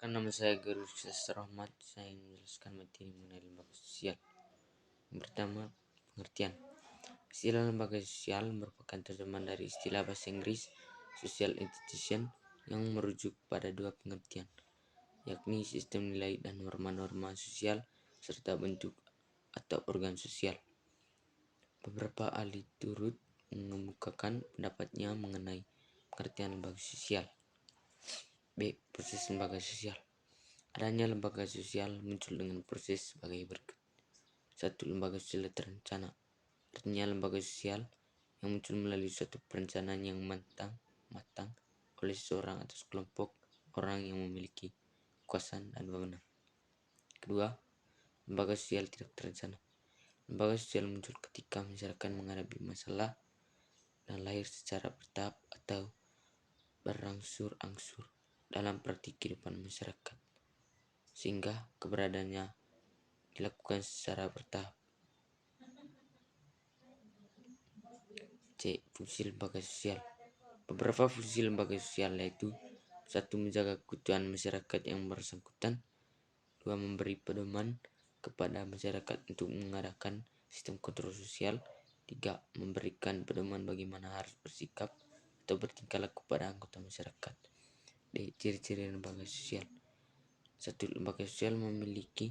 Perkenalkan, nama saya Guru Sastra Rahmat. Saya ingin menjelaskan materi mengenai lembaga sosial. Yang pertama, pengertian. Istilah lembaga sosial merupakan terjemahan dari istilah bahasa Inggris social institution yang merujuk pada dua pengertian, yakni sistem nilai dan norma-norma sosial serta bentuk atau organ sosial. Beberapa ahli turut mengemukakan pendapatnya mengenai pengertian lembaga sosial. B. Proses lembaga sosial. Adanya lembaga sosial muncul dengan proses sebagai berikut. 1. Lembaga sosial terencana. Artinya lembaga sosial yang muncul melalui suatu perencanaan yang matang oleh seseorang atau sekelompok orang yang memiliki kekuasaan dan wewenang. Kedua, lembaga sosial tidak terencana. Lembaga sosial muncul ketika masyarakat menghadapi masalah dan lahir secara bertahap atau berangsur-angsur dalam praktik kehidupan masyarakat, sehingga keberadaannya dilakukan secara bertahap. C. Fungsi lembaga sosial. Beberapa fungsi lembaga sosial yaitu: 1. Menjaga keutuhan masyarakat yang bersangkutan. 2. Memberi pedoman kepada masyarakat untuk mengadakan sistem kontrol sosial. 3. Memberikan pedoman bagaimana harus bersikap atau bertingkah laku pada anggota masyarakat. D. Ciri-ciri lembaga sosial. 1. Lembaga sosial memiliki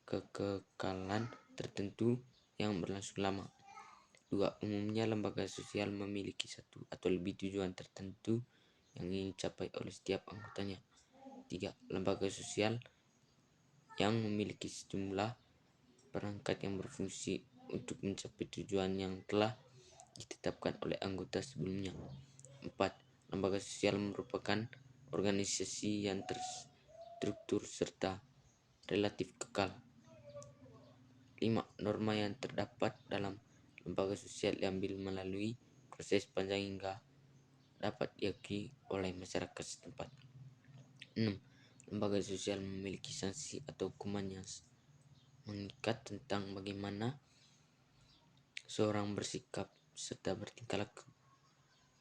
kekekalan tertentu yang berlangsung lama. 2. Umumnya lembaga sosial memiliki satu atau lebih tujuan tertentu yang ingin dicapai oleh setiap anggotanya. 3. Lembaga sosial yang memiliki sejumlah perangkat yang berfungsi untuk mencapai tujuan yang telah ditetapkan oleh anggota sebelumnya. 4. Lembaga sosial merupakan organisasi yang terstruktur serta relatif kekal. 5. Norma yang terdapat dalam lembaga sosial diambil melalui proses panjang hingga dapat diakui oleh masyarakat setempat. 6. Lembaga sosial memiliki sanksi atau hukuman yang mengikat tentang bagaimana seorang bersikap serta bertingkah laku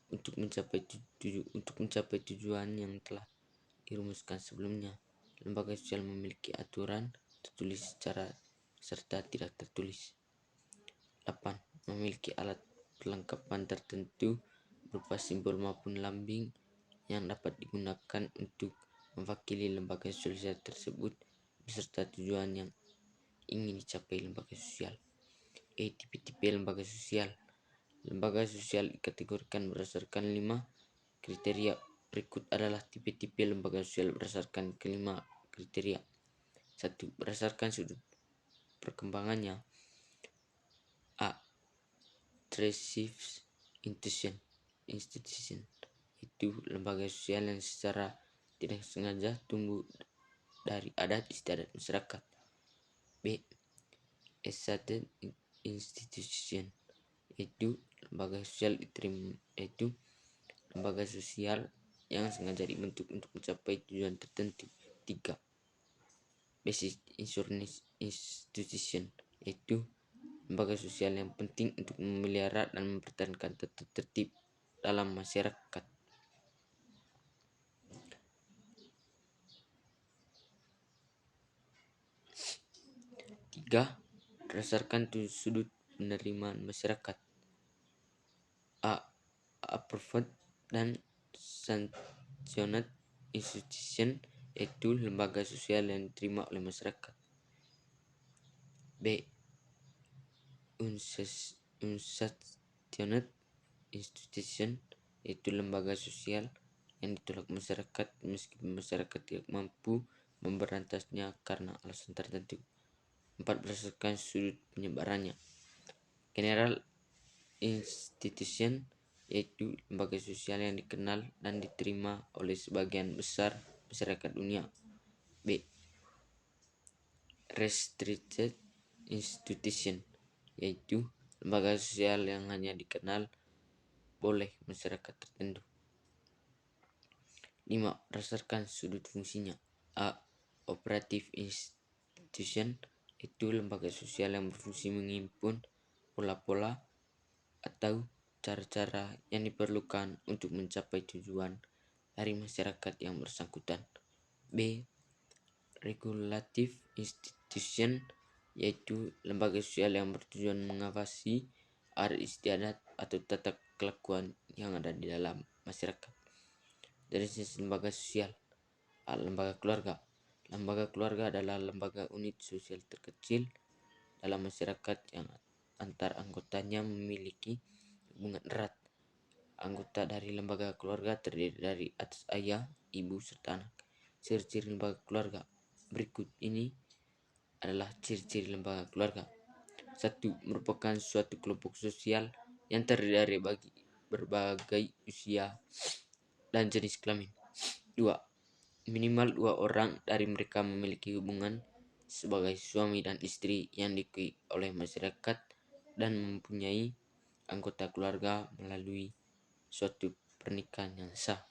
untuk mencapai tujuan yang telah dirumuskan sebelumnya. Lembaga sosial memiliki aturan tertulis serta tidak tertulis. 8. Memiliki alat perlengkapan tertentu berupa simbol maupun lambing yang dapat digunakan untuk mewakili lembaga sosial tersebut beserta tujuan yang ingin dicapai lembaga sosial. Tipe-tipe lembaga sosial. Lembaga sosial dikategorikan berdasarkan 5 kriteria. Berikut adalah tipe-tipe lembaga sosial berdasarkan kelima kriteria. 1. Berdasarkan sudut perkembangannya. A. Traceable institution, itu lembaga sosial yang secara tidak sengaja tumbuh dari adat istiadat masyarakat. B. Established institution, itu lembaga sosial lembaga sosial yang sengaja dibentuk untuk mencapai tujuan tertentu. 3. Basic institution, yaitu lembaga sosial yang penting untuk memelihara dan mempertahankan tata tertib dalam masyarakat. 3. Berdasarkan sudut penerimaan masyarakat. A. Approved dan sanctioned institution, yaitu lembaga sosial yang diterima oleh masyarakat. B. Unsanctioned institution, yaitu lembaga sosial yang ditolak masyarakat meskipun masyarakat tidak mampu memberantasnya karena alasan tertentu. 4. Berdasarkan sudut penyebarannya. General institution, yaitu lembaga sosial yang dikenal dan diterima oleh sebagian besar masyarakat dunia. B. Restricted institution, yaitu lembaga sosial yang hanya dikenal oleh masyarakat tertentu. 5. Berdasarkan sudut fungsinya. A. Operative institution, itu lembaga sosial yang berfungsi menghimpun pola-pola atau cara-cara yang diperlukan untuk mencapai tujuan dari masyarakat yang bersangkutan. B. Regulative institution, yaitu lembaga sosial yang bertujuan mengawasi adat istiadat atau tata kelakuan yang ada di dalam masyarakat. Dari sisi lembaga sosial, lembaga keluarga. Lembaga keluarga adalah lembaga unit sosial terkecil dalam masyarakat yang antar anggotanya memiliki hubungan erat. Anggota dari lembaga keluarga terdiri dari atas ayah, ibu, serta anak. Ciri-ciri lembaga keluarga. Berikut ini adalah ciri-ciri lembaga keluarga. 1. Merupakan suatu kelompok sosial yang terdiri dari berbagai usia dan jenis kelamin. 2. Minimal 2 orang dari mereka memiliki hubungan sebagai suami dan istri yang diakui oleh masyarakat dan mempunyai anggota keluarga melalui suatu pernikahan yang sah.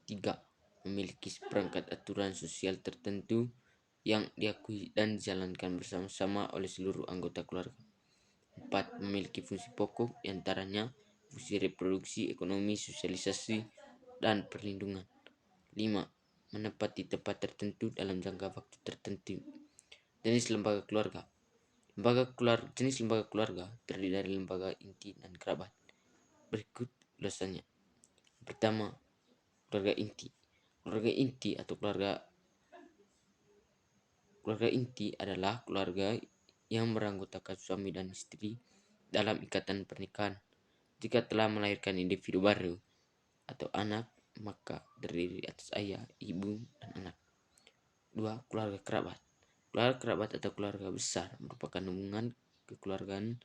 3. Memiliki seperangkat aturan sosial tertentu yang diakui dan dijalankan bersama-sama oleh seluruh anggota keluarga. 4. Memiliki fungsi pokok diantaranya fungsi reproduksi, ekonomi, sosialisasi, dan perlindungan. 5. Menempati tempat tertentu dalam jangka waktu tertentu. Jenis lembaga keluarga. Jenis lembaga keluarga terdiri dari lembaga inti dan kerabat. Berikut ulasannya. Pertama, keluarga inti. Keluarga inti atau keluarga inti adalah keluarga yang beranggotakan suami dan istri dalam ikatan pernikahan. Jika telah melahirkan individu baru atau anak, maka terdiri atas ayah, ibu, dan anak. 2. Keluarga kerabat. Keluarga kerabat atau keluarga besar merupakan hubungan kekeluargaan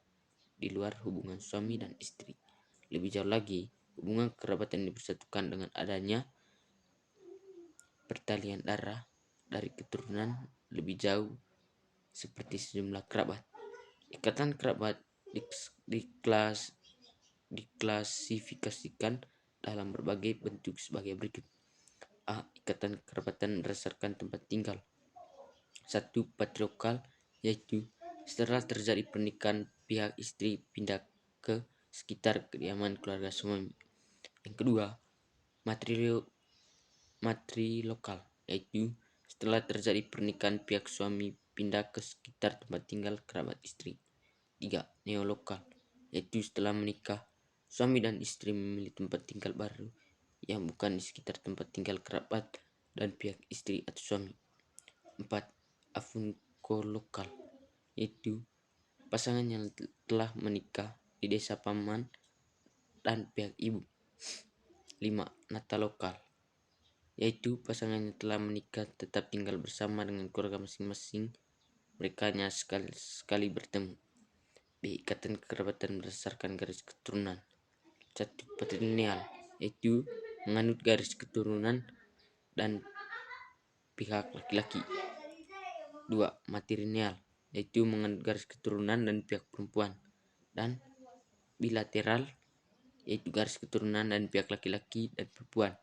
di luar hubungan suami dan istri. Lebih jauh lagi, hubungan kekerabatan dipersatukan dengan adanya pertalian darah dari keturunan lebih jauh seperti sejumlah kerabat. Ikatan kerabat diklasifikasikan dalam berbagai bentuk sebagai berikut. A. Ikatan kerabatan berdasarkan tempat tinggal. 1. Patriarkal, yaitu setelah terjadi pernikahan pihak istri pindah ke sekitar kediaman keluarga suami. Yang kedua, matrilokal, yaitu setelah terjadi pernikahan pihak suami pindah ke sekitar tempat tinggal kerabat istri. 3. Neolokal, yaitu setelah menikah, suami dan istri memilih tempat tinggal baru yang bukan di sekitar tempat tinggal kerabat dan pihak istri atau suami. 4. Afunkolokal, yaitu pasangan yang telah menikah di desa paman dan pihak ibu. 5. Natalokal, yaitu pasangan yang telah menikah tetap tinggal bersama dengan keluarga masing-masing, mereka hanya sekali bertemu. B. Ikatan kekerabatan berdasarkan garis keturunan. 1. Patrilineal, yaitu menganut garis keturunan dan pihak laki-laki. 2. Matrilineal, yaitu menganut garis keturunan dan pihak perempuan. Dan bilateral, yaitu garis keturunan dan pihak laki-laki dan perempuan.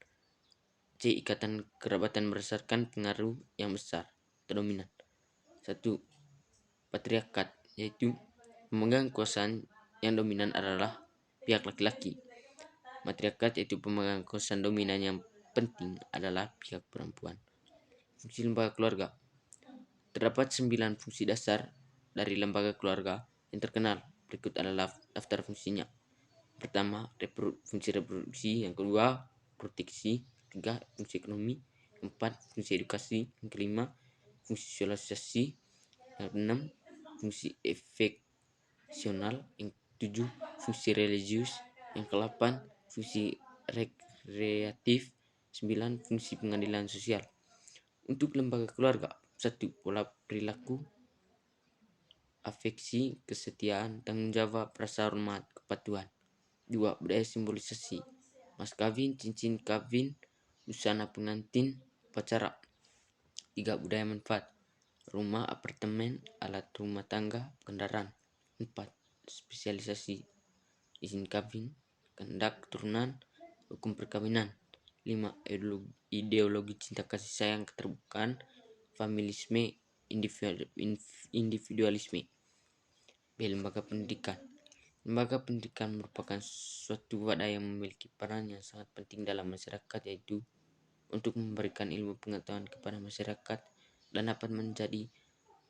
C. Ikatan kerabatan berdasarkan pengaruh yang besar atau dominan. 1. Patriarkat, yaitu pemegang kekuasaan yang dominan adalah pihak laki-laki. Matriarkat, yaitu pemegang kekuasaan dominan yang penting adalah pihak perempuan. Fungsi lembaga keluarga. Terdapat 9 fungsi dasar dari lembaga keluarga yang terkenal. Berikut adalah daftar fungsinya. Pertama, fungsi reproduksi. Yang kedua, proteksi. 3. Fungsi ekonomi. 4. Fungsi edukasi. Yang kelima, fungsi sosialisasi. Yang keenam, fungsi efeksional. Yang ketujuh, fungsi religius. Yang ke-8, fungsi rekreatif. 9. Fungsi pengadilan sosial. Untuk lembaga keluarga. 1. Pola perilaku, afeksi, kesetiaan, tanggung jawab, rasa hormat, kepatuhan. 2. Budaya simbolisasi, mas kawin, cincin kawin, busana pengantin, upacara. 3. Budaya manfaat, rumah, apartemen, alat rumah tangga, kendaraan. 4. Spesialisasi, izin kawin, kehendak keturunan, hukum perkawinan. 5. Ideologi cinta kasih sayang, keterbukaan, familisme, individualisme. B. Lembaga pendidikan. Lembaga pendidikan merupakan suatu wadah yang memiliki peran yang sangat penting dalam masyarakat, yaitu untuk memberikan ilmu pengetahuan kepada masyarakat dan dapat menjadi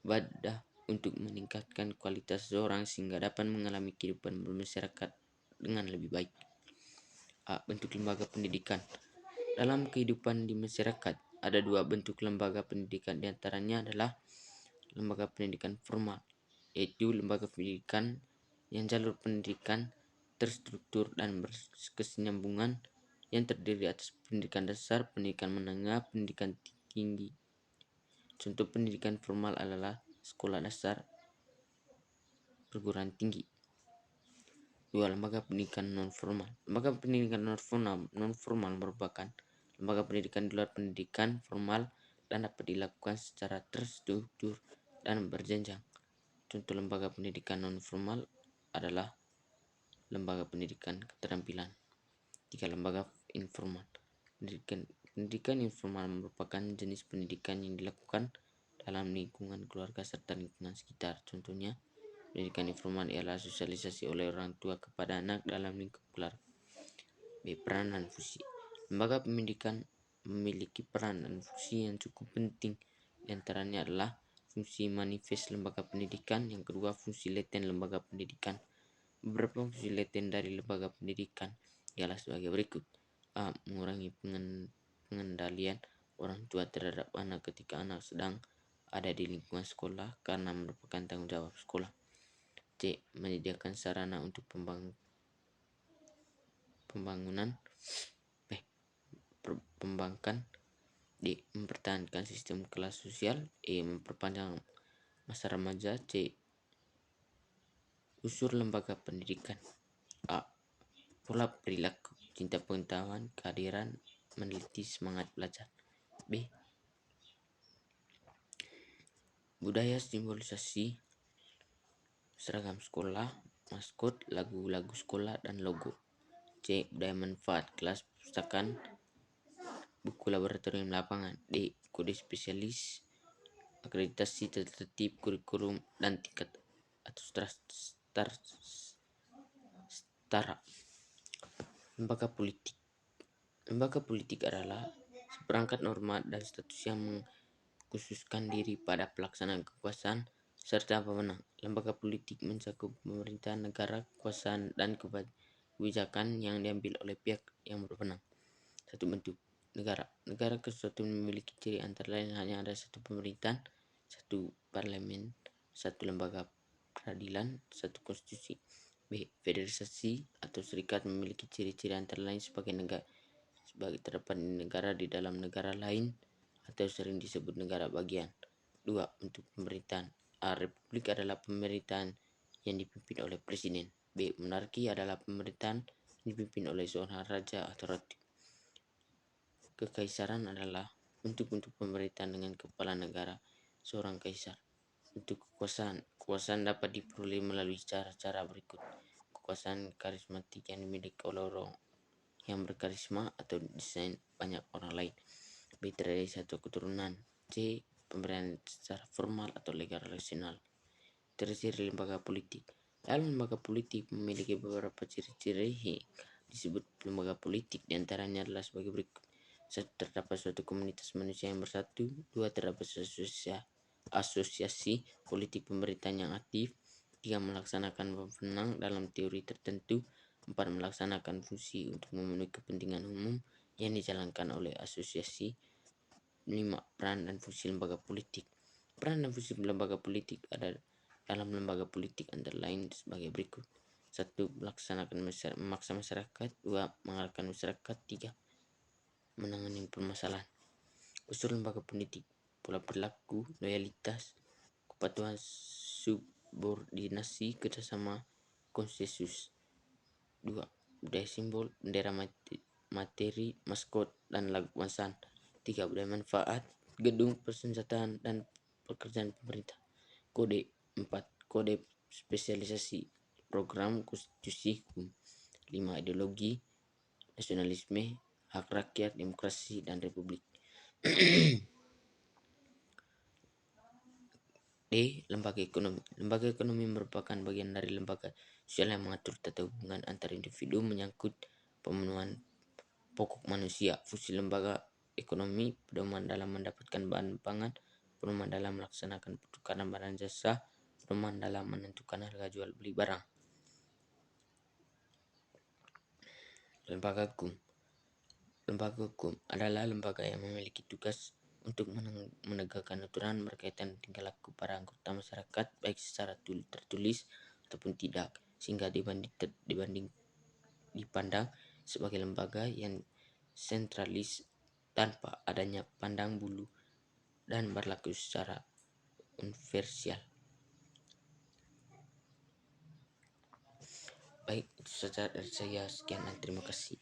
wadah untuk meningkatkan kualitas seseorang sehingga dapat mengalami kehidupan bermasyarakat dengan lebih baik. A. Bentuk lembaga pendidikan. Dalam kehidupan di masyarakat, ada dua bentuk lembaga pendidikan, diantaranya adalah lembaga pendidikan formal, yaitu lembaga pendidikan yang jalur pendidikan terstruktur dan berkesinambungan yang terdiri atas pendidikan dasar, pendidikan menengah, pendidikan tinggi. Contoh pendidikan formal adalah sekolah dasar, perguruan tinggi. 2. Lembaga pendidikan non formal. Lembaga pendidikan non formal merupakan lembaga pendidikan di luar pendidikan formal dan dapat dilakukan secara terstruktur dan berjenjang. Contoh lembaga pendidikan non formal adalah lembaga pendidikan keterampilan. 3. Lembaga informal. Pendidikan informal merupakan jenis pendidikan yang dilakukan dalam lingkungan keluarga serta lingkungan sekitar. Contohnya, pendidikan informal ialah sosialisasi oleh orang tua kepada anak dalam lingkup keluarga. B. Peran dan fungsi. Lembaga pendidikan memiliki peran dan fungsi yang cukup penting. Di antaranya adalah fungsi manifest lembaga pendidikan, yang kedua fungsi laten lembaga pendidikan. Beberapa fungsi laten dari lembaga pendidikan ialah sebagai berikut. A. Mengurangi pengendalian orang tua terhadap anak ketika anak sedang ada di lingkungan sekolah karena merupakan tanggung jawab sekolah. C. Menyediakan sarana untuk pembangkan. D. Mempertahankan sistem kelas sosial. E. Memperpanjang masa remaja. C. Unsur lembaga pendidikan. A. Pola perilaku, cinta pengetahuan, kehadiran, meneliti, semangat belajar. B. Budaya simbolisasi, seragam sekolah, maskot, lagu-lagu sekolah, dan logo. C. Budaya manfaat, kelas perpustakaan, buku laboratorium lapangan. D. Kode spesialis, akreditasi, tertib, kurikulum, dan tingkat atau setara. Lembaga politik. Lembaga politik adalah seperangkat norma dan status yang mengkhususkan diri pada pelaksanaan kekuasaan serta pemenang. Lembaga politik mencakup pemerintahan negara, kekuasaan, dan kebijakan yang diambil oleh pihak yang berwenang. Satu. Bentuk negara. Negara kesatuan memiliki ciri antara lain hanya ada satu pemerintahan, satu parlemen, satu lembaga peradilan, satu konstitusi. B. Federasi atau serikat memiliki ciri-ciri antara lain sebagai terdapat negara di dalam negara lain atau sering disebut negara bagian. 2. Bentuk pemerintahan. A. Republik adalah pemerintahan yang dipimpin oleh presiden. B. Monarki adalah pemerintahan yang dipimpin oleh seorang raja atau ratu. Kekaisaran adalah bentuk pemerintahan dengan kepala negara, seorang kaisar. Untuk kekuasaan dapat diperoleh melalui cara-cara berikut. Kekuasaan karismatik yang dimiliki oleh orang yang berkarisma atau desain banyak orang lain. B. Tradisi atau keturunan. C. Pemberian secara formal atau legal rasional. Ciri-ciri lembaga politik. Dalam lembaga politik memiliki beberapa ciri-ciri disebut lembaga politik, diantaranya adalah sebagai berikut. 1. Terdapat suatu komunitas manusia yang bersatu. 2. Terdapat asosiasi politik pemerintahan yang aktif. 3. Melaksanakan pemenang dalam teori tertentu. 4. Melaksanakan fungsi untuk memenuhi kepentingan umum yang dijalankan oleh asosiasi. 5. Peran dan fungsi lembaga politik. Peran dan fungsi lembaga politik ada dalam lembaga politik antara lain sebagai berikut. 1. Memaksa masyarakat. 2. Mengarahkan masyarakat. 3. Menangani permasalahan. Unsur lembaga politik: pola perilaku, loyalitas, kepatuhan, subordinasi, kerjasama, konsensus. 2. Budaya simbol, bendera, materi, maskot, dan lagu kebangsaan. 3. Budaya manfaat, gedung, persenjataan, dan pekerjaan pemerintah. Kode. 4. Kode spesialisasi, program, konstitusi, hukum. 5. Ideologi, nasionalisme, hak rakyat, demokrasi, dan republik. D. Lembaga ekonomi. Lembaga ekonomi merupakan bagian dari lembaga sosial yang mengatur tata hubungan antar individu menyangkut pemenuhan pokok manusia. Fungsi lembaga ekonomi, pedoman dalam mendapatkan bahan pangan, pedoman dalam melaksanakan pertukaran barang jasa, pedoman dalam menentukan harga jual beli barang. Lembaga hukum. Lembaga hukum adalah lembaga yang memiliki tugas untuk menegakkan aturan berkaitan tingkah laku para anggota masyarakat baik secara tertulis ataupun tidak, sehingga dipandang sebagai lembaga yang sentralis tanpa adanya pandang bulu dan berlaku secara universal. Baik, itu saja dari saya. Sekian dan terima kasih.